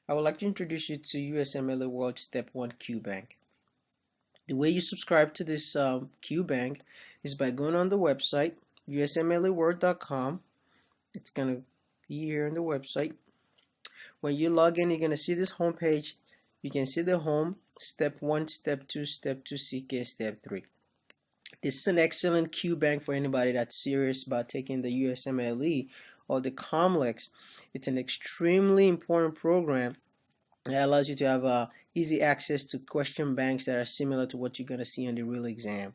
I would like to introduce you to USMLE World Step 1 QBank. The way you subscribe to this QBank is by going on the website usmleworld.com. It's going to be here on the website. When you log in, you're going to see this home page. You can see the home, Step 1, Step 2, Step 2 CK, Step 3. This is an excellent QBank for anybody that's serious about taking the USMLE or the COMLEX. It's an extremely important program that allows you to have easy access to question banks that are similar to what you're going to see on the real exam.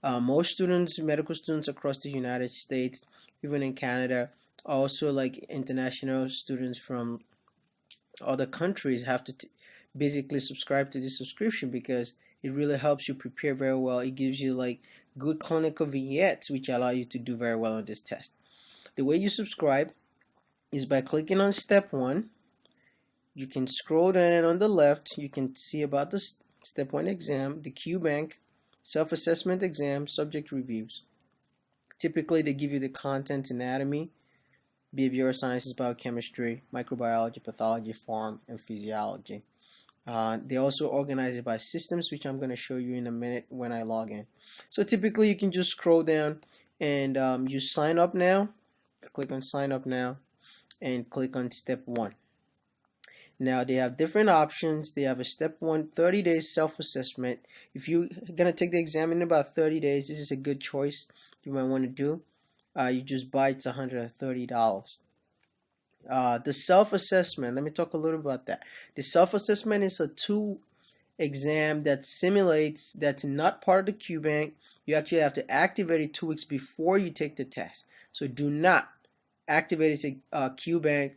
Most students, medical students across the United States, even in Canada, also like international students from other countries have to basically subscribe to this subscription because it really helps you prepare very well. It gives you like good clinical vignettes which allow you to do very well on this test. The way you subscribe is by clicking on Step 1. You can scroll down and on the left you can see about the Step 1 exam, the QBank, self-assessment exam, subject reviews. Typically they give you the content, anatomy, behavioral sciences, biochemistry, microbiology, pathology, pharm, and physiology. They also organize it by systems, which I'm going to show you in a minute when I log in. So typically you can just scroll down and you sign up now. Click on sign up now and click on Step 1. Now they have different options. They have a Step 1 30 days self-assessment. If you're going to take the exam in about 30 days, this is a good choice you might want to do. You just buy it's $130. The self-assessment, let me talk a little about that. The self-assessment is a 2 exam that simulates, that's not part of the QBank. You actually have to activate it 2 weeks before you take the test. So do not activate a QBank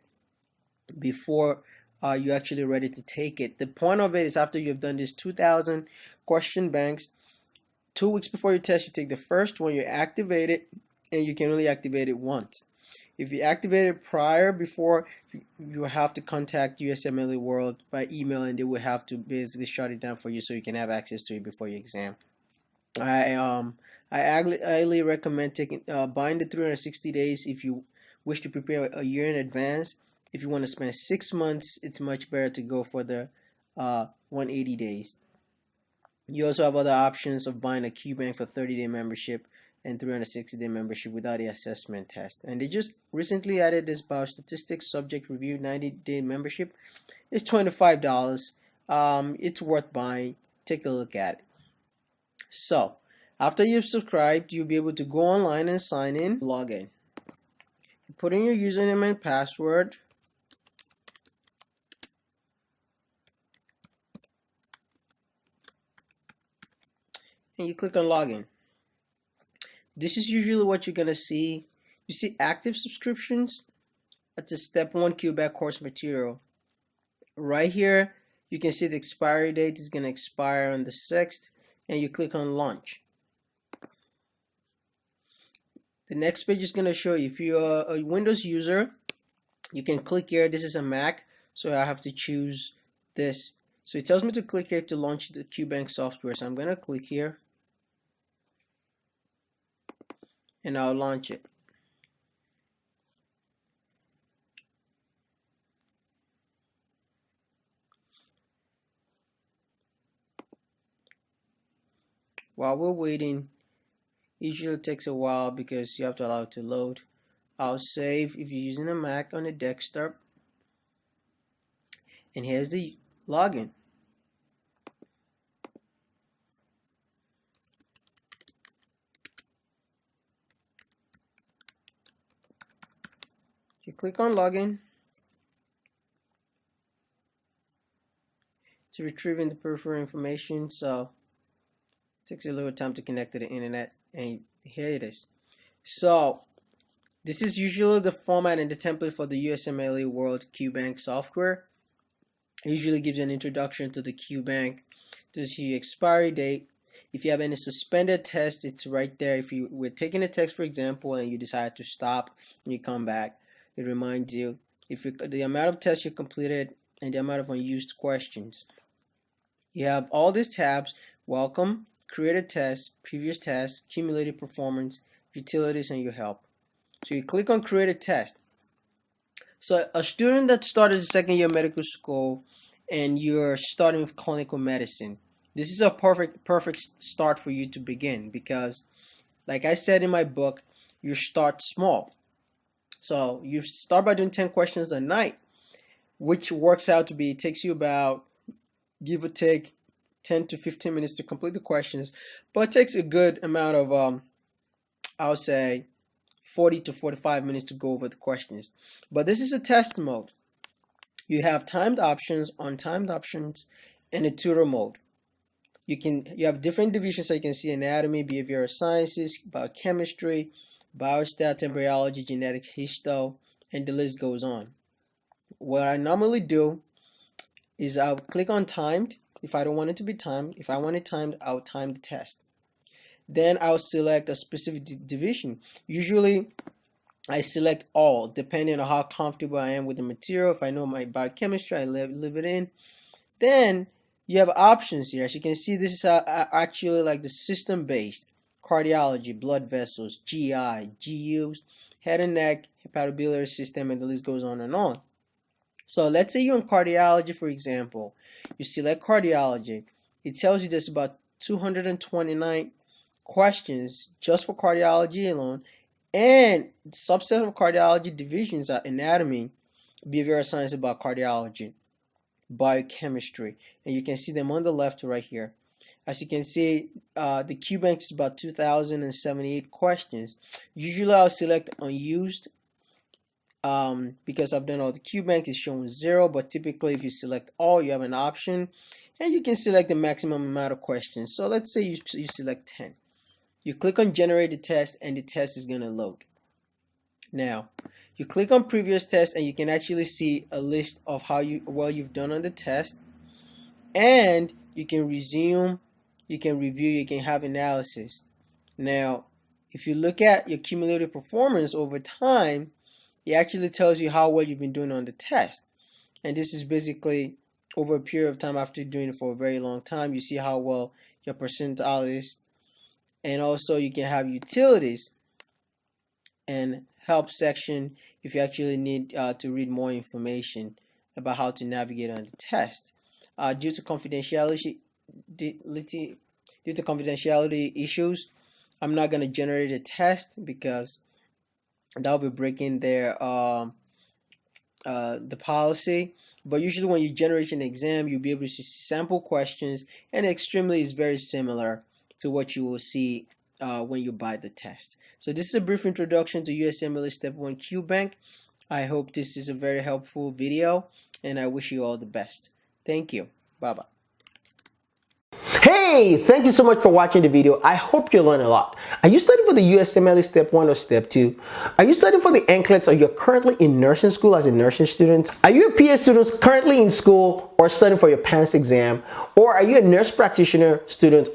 before you're actually ready to take it. The point of it is after you've done this 2,000 question banks, 2 weeks before your test, you take the first one, you activate it, and you can only activate it once. If you activate it prior, before, you have to contact USMLE World by email, and they will have to basically shut it down for you so you can have access to it before your exam. I highly recommend buying the 360 days if you wish to prepare a year in advance. If you want to spend 6 months, it's much better to go for the 180 days. You also have other options of buying a QBank for 30-day membership and 360-day membership without the assessment test. And they just recently added this biostatistic subject review 90-day membership. It's $25. It's worth buying. Take a look at it. So after you've subscribed, you'll be able to go online and sign in, log in. You put in your username and password. And you click on login. This is usually what you're going to see. You see active subscriptions. That's a Step 1 QBank course material. Right here, you can see the expiry date is going to expire on the 6th, and you click on launch. The next page is going to show you, if you're a Windows user, you can click here. This is a Mac, so I have to choose this. So it tells me to click here to launch the QBank software. So I'm going to click here, and I'll launch it. While we're waiting, usually it takes a while because you have to allow it to load. I'll save if you're using a Mac on a desktop. And here's the login. You click on login. It's retrieving the peripheral information, so it takes a little time to connect to the internet, and here it is. So this is usually the format and the template for the USMLE World QBank software. It usually gives you an introduction to the QBank. This is your expiry date. If you have any suspended tests, it's right there. If you were taking a test, for example, and you decide to stop and you come back, it reminds you if the amount of tests you completed and the amount of unused questions. You have all these tabs: welcome, create a test, previous test, cumulative performance, utilities, and your help. So you click on create a test. So a student that started second year medical school and you're starting with clinical medicine, this is a perfect start for you to begin because, like I said in my book, you start small. So you start by doing 10 questions a night, which works out to be, it takes you about, give or take, 10 to 15 minutes to complete the questions, but it takes a good amount of, I would say, 40 to 45 minutes to go over the questions. But this is a test mode. You have timed options, untimed options, and a tutor mode. You have different divisions, so you can see anatomy, behavioral sciences, biochemistry, biostat, embryology, genetic histo, and the list goes on. What I normally do is I'll click on timed if I don't want it to be timed. If I want it timed, I'll time the test. Then I'll select a specific division. Usually I select all, depending on how comfortable I am with the material. If I know my biochemistry, I leave it in. Then you have options here. As you can see, this is actually like the system-based: cardiology, blood vessels, GI, GUs, head and neck, hepatobiliary system, and the list goes on and on. So let's say you're in cardiology, for example. You select cardiology. It tells you there's about 229 questions just for cardiology alone, and subset of cardiology divisions are anatomy, behavioral science about cardiology, biochemistry, and you can see them on the left right here. As you can see, the QBank is about 2,078 questions. Usually I'll select unused because I've done all the QBank, is showing 0, but typically if you select all, you have an option, and you can select the maximum amount of questions. So let's say you select 10. You click on generate the test, and the test is going to load. Now, you click on previous test, and you can actually see a list of how well you've done on the test, and you can resume, you can review, you can have analysis. Now, if you look at your cumulative performance over time, it actually tells you how well you've been doing on the test. And this is basically over a period of time after doing it for a very long time. You see how well your percentile is. And also you can have utilities and help section if you actually need to read more information about how to navigate on the test. Due to confidentiality issues, I'm not going to generate a test because that will be breaking their the policy. But usually when you generate an exam, you'll be able to see sample questions, and extremely is very similar to what you will see when you buy the test. So this is a brief introduction to USMLE Step 1 QBank. I hope this is a very helpful video, and I wish you all the best. Thank you. Bye-bye. Hey, thank you so much for watching the video. I hope you learned a lot. Are you studying for the USMLE Step 1 or Step 2? Are you studying for the NCLEX, or you're currently in nursing school as a nursing student? Are you a PA student currently in school or studying for your PANCE exam? Or are you a nurse practitioner student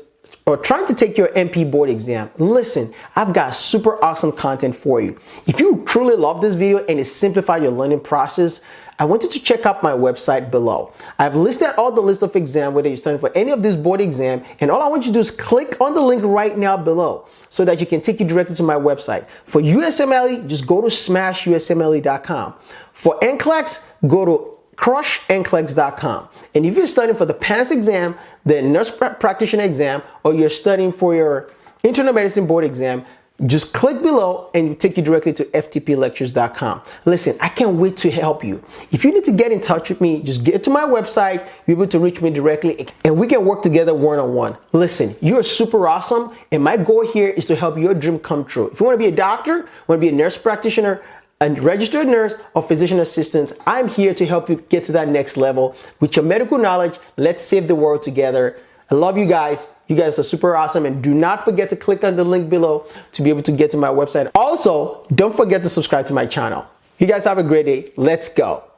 or trying to take your NP board exam? Listen, I've got super awesome content for you. If you truly love this video and it simplified your learning process, I want you to check out my website below. I've listed all the list of exams, whether you're studying for any of this board exam, and all I want you to do is click on the link right now below so that you can take you directly to my website. For USMLE, just go to smashusmle.com. For NCLEX, go to crushnclex.com. And if you're studying for the PANCE exam, the nurse practitioner exam, or you're studying for your internal medicine board exam, just click below and it'll take you directly to ftplectures.com. Listen, I can't wait to help you. If you need to get in touch with me, just get to my website, you'll be able to reach me directly, and we can work together one-on-one. Listen, you're super awesome, and my goal here is to help your dream come true. If you want to be a doctor, want to be a nurse practitioner, a registered nurse, or physician assistant, I'm here to help you get to that next level. With your medical knowledge, let's save the world together. I love you guys. You guys are super awesome, and do not forget to click on the link below to be able to get to my website. Also, don't forget to subscribe to my channel. You guys have a great day. Let's go.